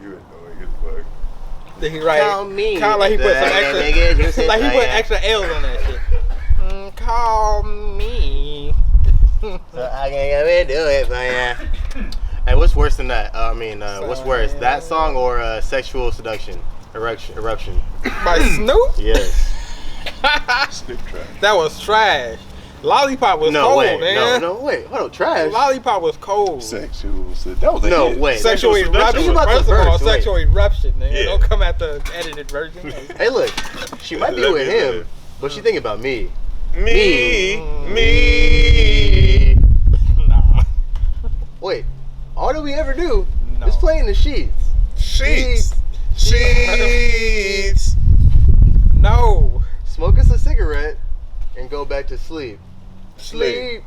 You annoying as fuck. Then he write, Call me. Kind of like he put some extra, Nigga, like he put extra L's on that shit. Call me. So I can do it, man. Hey, what's worse than that? What's worse, that song or sexual seduction? Eruption. By Snoop? Yes. Snoop trash. That was trash. Lollipop was cold, wait, man. No, wait. Hold on, trash. Lollipop was cold. Sexual seduction. That was a No, hit. wait. Sexual Sexual eruption. seduction. First of all, Wait. sexual eruption, man. Yeah. Don't come at the edited version. Hey, look, she might be with him, but she thinking about me. Me. Nah. Wait, all that we ever do No. is play in the sheets. Sheets. No. Smoke us a cigarette and go back to sleep. Sleep.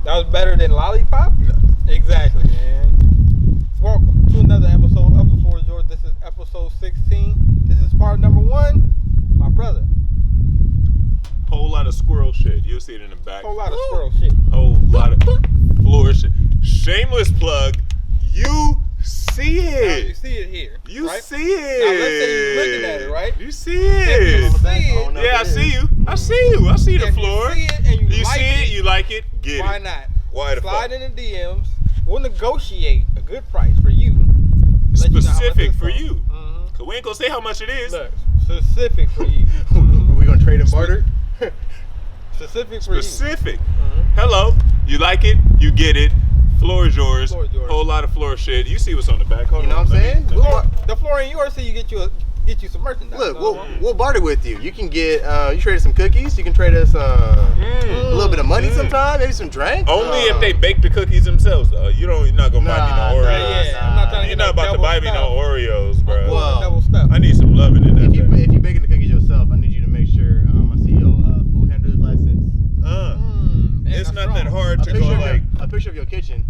That was better than Lollipop? No. Exactly, man. Welcome to another episode of The Floor is Yours. This is episode 16. This is part number 1. My brother. Whole lot of squirrel shit. You'll see it in the back. Whole lot of squirrel shit. Whole lot of floor shit. Shameless plug. You see Now, it. you see it here. You right? see it. Now let's say you're looking at it, right? You see it. You see it. Yeah, I see you. I see you. I see the If floor. you see it and you like see it, it, you like it, get why it. not? Why the Slide fuck? in the DMs. We'll negotiate a good price for you. Let you know how much Specific it's for cost. you. Mhm. Cause we ain't gonna say how much it is. Look, specific for you. We gonna trade and barter? Specific for Specific. you. Hello. You like it, you get it. Floor is yours. Floor is yours. Whole lot of floor shit. You see what's on the back. Hold You know on, what I'm saying? let me- The floor in yours so you get you some merchandise. Look, So, we'll barter with you. You can get, you trade us some cookies. You can trade us a little bit of money sometime, maybe some drink. Only if they bake the cookies themselves, though. You're not gonna buy me no Oreos. yeah, I'm not trying to You're get not about to double buy me no stuff. Oreos, bro. Well, double stuff. I need some loving in that. If thing. you baking the cookies yourself, I need you to make sure I see your food handler's license. And It's that's not that strong. hard A to picture, go of like. a picture of your kitchen.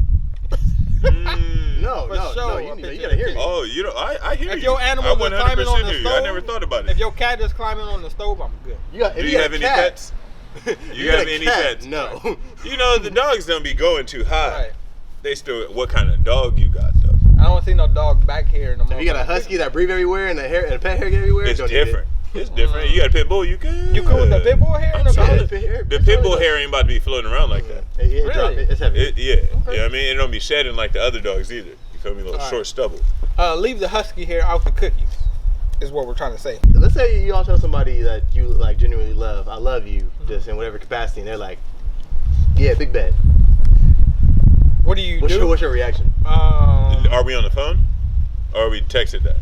No, For no, sure, no. a You picture gotta hear of me. Oh, I hear you. If your I animal is 100% climbing on the hear you. stove, I never thought about it. If your cat is climbing on the stove, I'm good. If Do you have any cat, pets? You got have a any cat, pets? No. You know the dogs don't be going too high. Right. They still. What kind of dog you got though? I don't see no dog back here no more. If you got a husky that breathe everywhere and the pet hair get everywhere, It's don't need it. different. It's different. You got a pit bull. You good. You cool with the pit bull hair I'm and the solid. pit? The pit bull hair ain't about to be floating around like that. Really? It's heavy. Yeah. You know what I mean? It don't be shedding like the other dogs either. You feel me? A little Alright. short stubble. Leave the husky hair out the cookies, is what we're trying to say. Let's say you all tell somebody that you like genuinely love, I love you, just in whatever capacity, and they're like, yeah, big bed. What do you do? What's your reaction? Are we on the phone? Or are we texted that?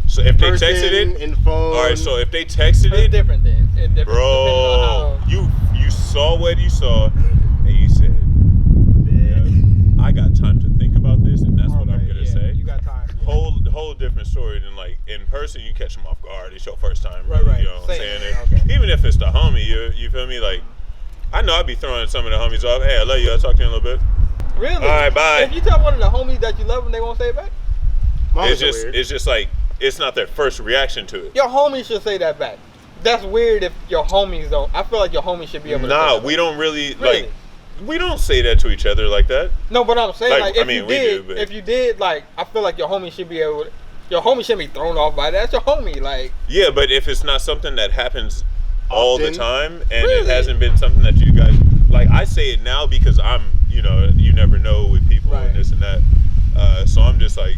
So if they Person, texted it, in phone. all right. So if they texted It's it, different then. It's different bro, depending on you saw what you saw, and you said, Bed. I got time to think about this, and that's how. what I'm Okay, gonna yeah, say. You got time. Yeah. Whole different story than like in person. You catch them off guard. It's your first time, Right, really, right. You know what I'm Same, saying? okay. Even if it's the homie, you feel me? Like, I know I'd be throwing some of the homies off. Hey, I love you. I'll talk to you in a little bit. Really? All right, bye. If you tell one of the homies that you love them, they won't say it back? It's just like it's not their first reaction to it. Your homies should say that back. That's weird if your homies don't. I feel like your homies should be able to say Nah, that we back. don't really Really? like. We don't say that to each other like that. No, but I'm saying Like, like, I if mean, you we did, do, but- if you did, like, I feel like your homie should be able to, your homie shouldn't be thrown off by that. That's your homie, like. Yeah, but if it's not something that happens all the Often? time, and it Really? hasn't been something that you guys like, I say it now because I'm, you never know with people Right. and this and that. So I'm just like,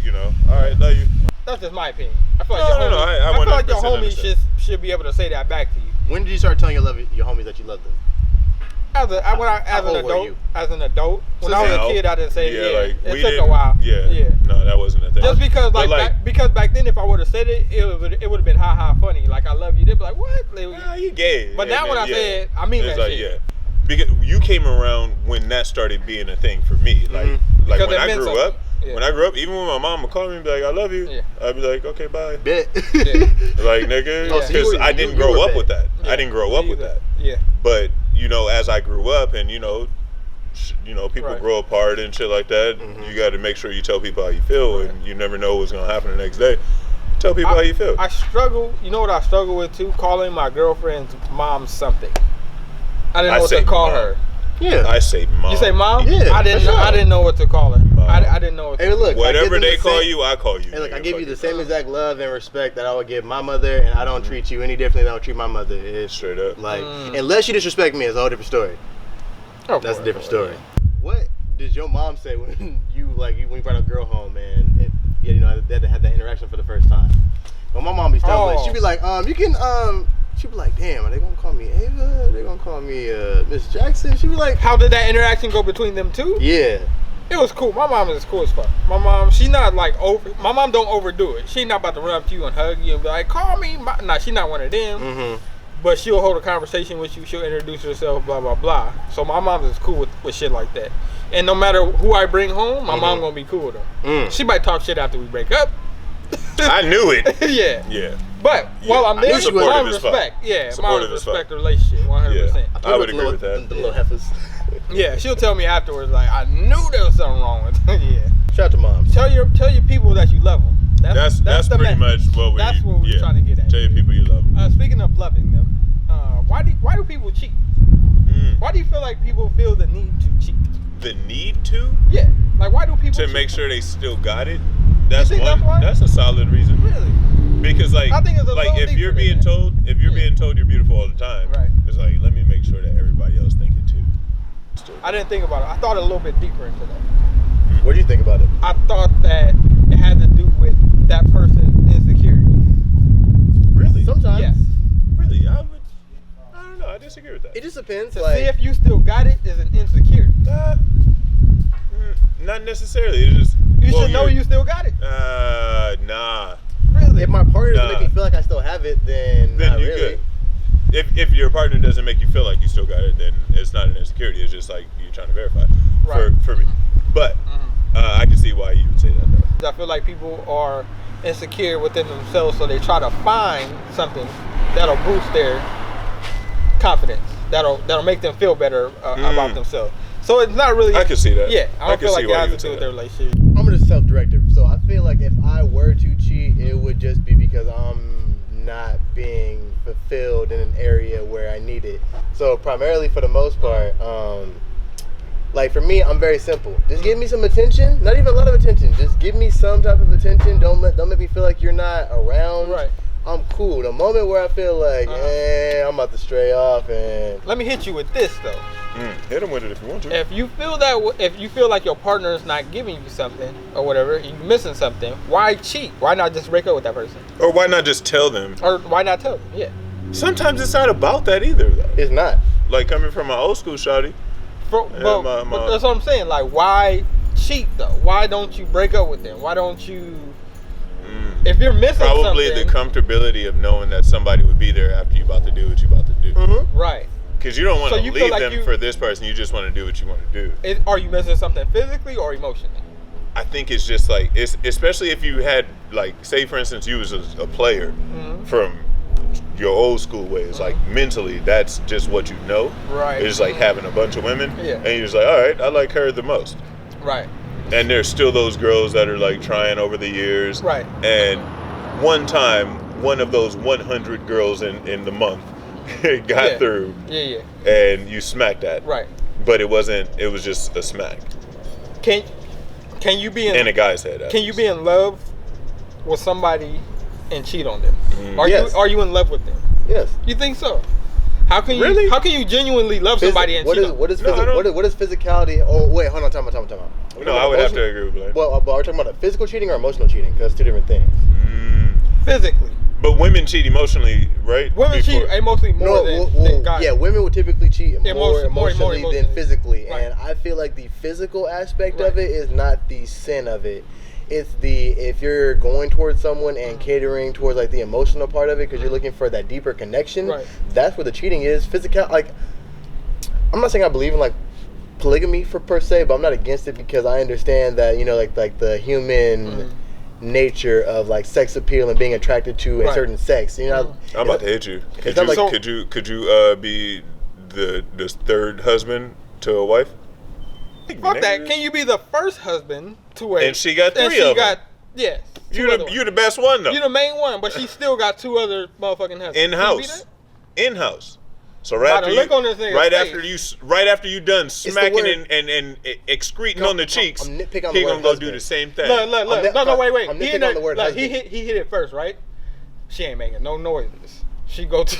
all right, love you. That's just my opinion. I feel like No, your no, homie, no, I I feel like your 100% homie understand. should be able to say that back to you. When did you start telling your homies that you love them? As an How old were adult, you? when I was Now, a kid, I didn't say it. Yeah, like, it we took a didn't- while. Yeah, no, that wasn't a thing. Just because, But, because back then, if I would have said it, it would have been ha funny. Like, I love you. They'd be like, what? nah, you gay. But And now then, when I say it, I mean it's that like, shit. yeah, because you came around when that started being a thing for me. Like Because when it I meant grew something. up. Yeah. When I grew up, even when my mom would call me and be like, I love you, Yeah. I'd be like, okay, bye. Bet. Yeah. Like, nigga, Oh, because so I didn't grow were up bad. with that. Yeah. I didn't grow up with that. Yeah. But, as I grew up and, people Right. grow apart and shit like that, you got to make sure you tell people how you feel, and you never know what's going to happen the next day. Tell people how you feel. I struggle. You know what I struggle with too? Calling my girlfriend's mom something. I didn't know what say to call mom. her. Yeah. I say mom. You say mom? Yeah, I didn't. for sure. I didn't know what to call her. I didn't know. Hey, look, whatever they call you, I call you. Hey, look, I give you the same exact love and respect that I would give my mother, and I don't treat you any differently than I would treat my mother. It's straight up. Like, unless you disrespect me, it's a whole different story. That's a different story. What did your mom say when you brought a girl home and they had to have that interaction for the first time? But my mom be stumbling. She'd be like, you can she'd be like, damn, are they gonna call me Ava? Are they gonna call me Miss Jackson? She'd be like, how did that interaction go between them two? Yeah. It was cool. My mom is cool as fuck. My mom, she not like my mom don't overdo it. She not about to run up to you and hug you and be like, call me. Nah, she not one of them. Mm-hmm. But she'll hold a conversation with you. She'll introduce herself, blah, blah, blah. So my mom is cool with shit like that. And no matter who I bring home, my mom gonna be cool with her. She might talk shit after we break up. I knew it. Yeah. Yeah. But while I'm there, mom respect. Yeah, mom respect the relationship, 100%. Yeah. I would agree with that. The little heifers. Yeah, she'll tell me afterwards, like, I knew there was something wrong with her. Yeah. Shout out to moms. Tell your people that you love them. That's pretty much what we're trying to get at. Tell your people you love them. Speaking of loving them, why do people cheat? Why do you feel like people feel the need to cheat? The need to? Yeah. Like, why do people to cheat? make sure they still got it? That's one. That's why? That's a solid reason. Really? Because I think it's if you're being told you're beautiful all the time, right? It's like, let me make sure that everybody else think it too. I didn't think about it. I thought a little bit deeper into that. What do you think about it? I thought that it had to do with that person's insecurity. Really? Sometimes. Yes. Really? I don't know. I disagree with that. It just depends. To see if you still got it is an insecurity. Not necessarily. It's just you should know you still got it. Nah. Really? If my partner doesn't make me feel like I still have it, then not you're really. Good. If your partner doesn't make you feel like you still got it, then it's not an insecurity. It's just like you're trying to verify. Right. For me. But I can see why you would say that though. I feel like people are insecure within themselves, so they try to find something that'll boost their confidence. That'll make them feel better about themselves. So it's not really. I can see that. Yeah, I don't feel like it has to do with their relationship. I'm just self-directed, so I feel like if I were to cheat, it would just be because I'm not being fulfilled in an area where I need it. So primarily, for the most part, like for me, I'm very simple. Just give me some attention, not even a lot of attention. Just give me some type of attention. Don't make me feel like you're not around. Right. I'm cool. The moment where I feel like, I'm about to stray off, and let me hit you with this though. Hit them with it if you want to. If you feel like your partner is not giving you something or whatever, you're missing something, why cheat? Why not just break up with that person? Or why not just tell them? Or why not tell them? Yeah. Sometimes it's not about that either, though. It's not. Like coming from my old school shawty. But that's what I'm saying. Like, why cheat though? Why don't you break up with them? Why don't you? If you're missing probably something, the comfortability of knowing that somebody would be there after you about to do what you about to do. Right. Because you don't want to leave like them for this person. You just want to do what you want to do. Are you missing something physically or emotionally? I think it's just like, especially if you had, like, say for instance, you was a player from your old school ways. Like, mentally, that's just what you know. Right. It's like having a bunch of women. Yeah. And you're just like, all right, I like her the most. Right. And there's still those girls that are like trying over the years. Right. And one time, one of those 100 girls in the month got through. Yeah. And you smacked that. Right. But it was just a smack. Can you be in a guy's head? Can you be in love with somebody and cheat on them? Yes. Are you in love with them? Yes. You think so? How can you really? How can you genuinely love somebody and cheat on them? What is physicality? Oh wait, hold on, time out. No, I would have to agree with Blaine. Well, are we talking about physical cheating or emotional cheating? Because it's two different things. Physically. But women cheat emotionally, right? Women cheat emotionally more than guys. Yeah, women would typically cheat more emotionally than physically. Right. And I feel like the physical aspect of it is not the sin of it. It's if you're going towards someone and catering towards like the emotional part of it because you're looking for that deeper connection. Right. That's where the cheating is. Physical, like, I'm not saying I believe in like polygamy per se, but I'm not against it because I understand that, you know, like the human nature of like sex appeal and being attracted to a certain sex. You know, I'm about to hit you. Could you be the third husband to a wife? Fuck that. Can you be the first husband to a? And she got three of them. Yes. You the best one though. You the main one, but she still got two other motherfucking husbands. In house. So right About after to lick on this nigga's right after you done smacking word. and excreting on the cheeks, I'm nitpicking on he the word gonna go do husband. the same thing. Look. No, wait. I'm He nitpicking on the word he husband. hit it first, right? She ain't making no noises. She go to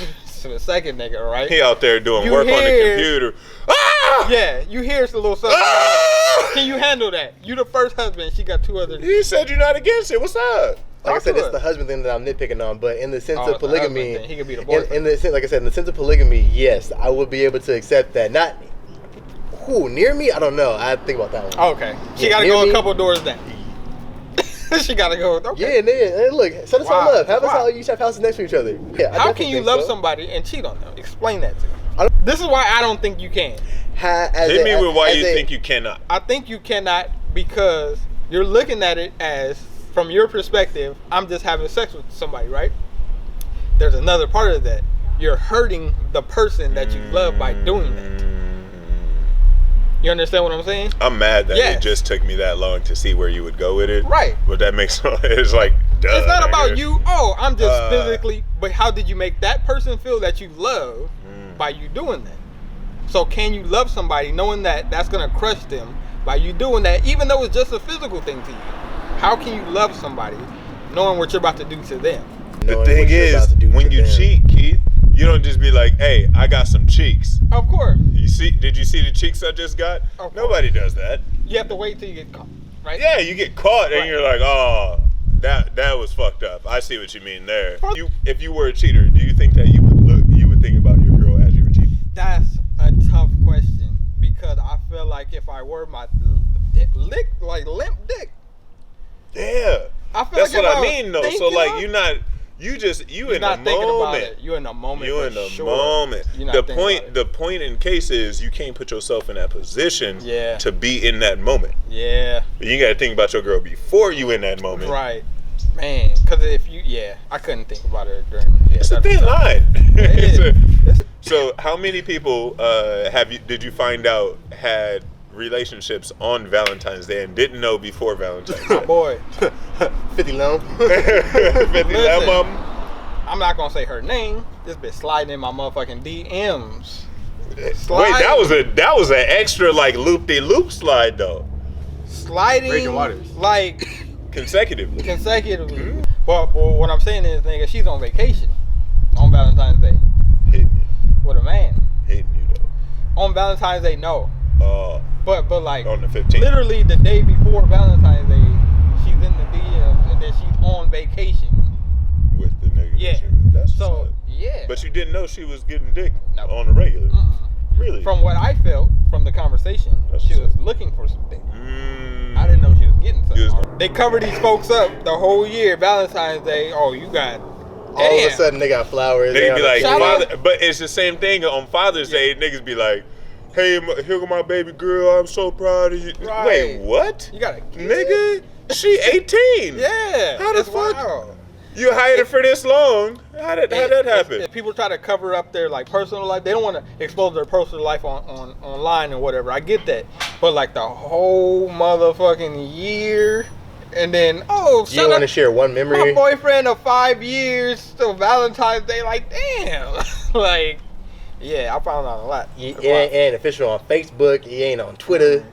the second nigga, right? He out there doing You work on the hear- computer. Ah! Yeah, you hear it's a little something. Ah! Can you handle that? You the first husband. She got 2 other. You said you're not against it. What's up? Like I Talk said, to it's her. the husband thing that I'm nitpicking on, but in the sense Oh, of the husband polygamy, thing. He could be the boyfriend. in the sense, like I said, in the sense of polygamy, yes, I would be able to accept that. Not who near me, I don't know. I have to think about that one. Okay. She Yeah, got to near go me. a couple doors down. She got to go. Okay. Yeah, nigga, and look, set us Wow. all up. Have us Wow. all each have houses next to each other. Yeah, I How definitely can you think love so. somebody and cheat on them? Explain that to me. I don't- This is why I don't think you can. Hit me with why you think you cannot. I think you cannot because you're looking at it as, from your perspective, I'm just having sex with somebody, right? There's another part of that. You're hurting the person that you love by doing that. You understand what I'm saying? I'm mad that Yes. it just took me that long to see where you would go with it. Right. But that makes it's like, duh. It's not about nigga. you. Oh, I'm just Uh, physically. But how did you make that person feel that you love by you doing that? So can you love somebody knowing that that's gonna crush them by you doing that, even though it's just a physical thing to you? How can you love somebody knowing what you're about to do to them? The Knowing thing what you're about is, to do when to you them. cheat, Keith, you don't just be like, hey, I got some cheeks. Of course, Did you see the cheeks I just got? Of course. Nobody does that. you have to wait till you get caught, right? Yeah, you get caught and Right. you're like, oh, that was fucked up. I see what you mean there. If you were a cheater, do you think that you would think about your girl as you were cheating? That's a tough question because I feel like if I were my limp dick, Yeah. I feel That's like what if I was mean though. So thinking like of- you you're in not the thinking about moment. it. You're in the moment. You for in the sure. moment. You're not The thinking point about it. the point in case is you can't put yourself in that position Yeah. to be in that moment. Yeah. You gotta think about your girl before you in that moment. Right. Man, because if you, I couldn't think about it during. Yeah, It's a that'd be thin tough. line. It is. So how many people did you find out had relationships on Valentine's Day and didn't know before Valentine's My Day? boy. 50 loan. 50 Listen. lemon. I'm not gonna say her name. This bitch sliding in my motherfucking DMs. Wait, that was an extra like loop-de-loop slide though. Sliding. Breaking waters. Like Consecutively. consecutively. But what I'm saying is, nigga, she's on vacation on Valentine's Day Hitting with a man. you. Hitting you though. On Valentine's Day, no. But like On the 15th. literally the day before Valentine's Day, she's in the DMs and then she's on vacation. With the nigga. Yeah. That's So what's up. yeah. But you didn't know she was getting dick No. on the regular. Mm-mm. Really? From what I felt from the conversation, That's she what's was looking for something. Mm. I didn't know she was getting You was something. They cover these folks up the whole year. Valentine's Day, oh, you got. All of a Damn. sudden, they got flowers. Niggas be like, Shout out- Father, but it's the same thing on Father's Day. Niggas be like, hey, here go my baby girl. I'm so proud of you. Right. Wait, what? You got a kid? Nigga, she 18. Yeah. How the it's fuck? wild. You hired her for this long. How did that happen? If people try to cover up their like personal life, they don't want to expose their personal life on online or whatever. I get that, but like the whole motherfucking year, and then You shout don't want to out share one my memory. boyfriend of 5 years to Valentine's Day. Like damn, like yeah, I found out a lot. You ain't official on Facebook. You ain't on Twitter.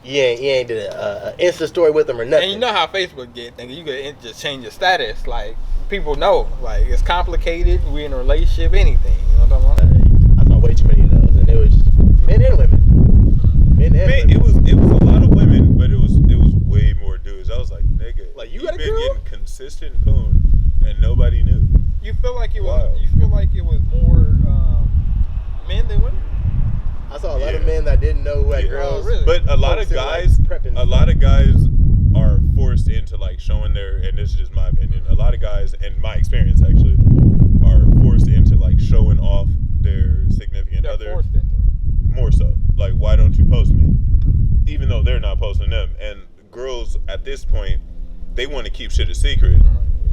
You ain't did a Insta story with them or nothing. And you know how Facebook get, nigga. You could just change your status. Like people know, like it's complicated. We in a relationship, anything. You know what I'm talking about? I saw way too many of those, and it was just men and women. Men and Man, women. it was a lot of women, but it was way more dudes. I was like, nigga, Like, you you've got a been girl? getting consistent poon, and nobody knew. You feel like it was. Wild. You feel like it was more men than women. I saw a lot of Yeah. men that didn't know who had Yeah. girls. Oh, really? But a lot of Posted, like, guys, prepping. a lot of guys are forced into like showing their, and this is just my opinion. A lot of guys, and my experience actually, are forced into like showing off their significant They're other forced into it. more so. Like, why don't you post me? Even though they're not posting them, and girls at this point, they want to keep shit a secret,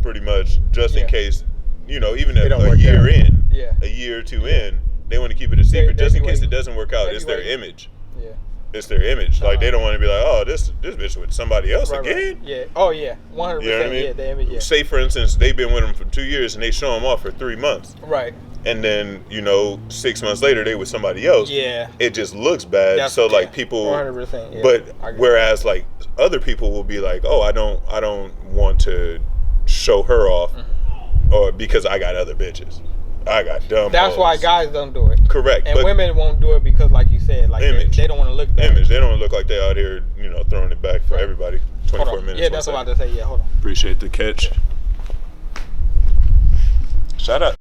pretty much, just in Yeah. case, even They don't a work year out. in, Yeah. a year or two in, they want to keep it a secret, they just in be case it waiting. doesn't work out. They It's be their waiting. image. Yeah. It's their image. Like, they don't want to be like, oh, this bitch with somebody else Right, again. right. Yeah. Oh yeah. 100%. You know what I mean? Yeah. The image. Yeah. Say, for instance, they've been with them for 2 years and they show them off for 3 months. Right. and then 6 months later they with somebody else. Yeah. It just looks bad. So like people, 100%. Yeah, but whereas like other people will be like, oh, I don't want to show her off, or because I got other bitches. I got dumb. That's why guys don't do it. Correct. And women won't do it because, like you said, like they don't want to look bad. Image. They don't look like they out here, throwing it back for everybody. 24 minutes. Yeah, that's what I was about to say. Yeah, hold on. Appreciate the catch. Shout out.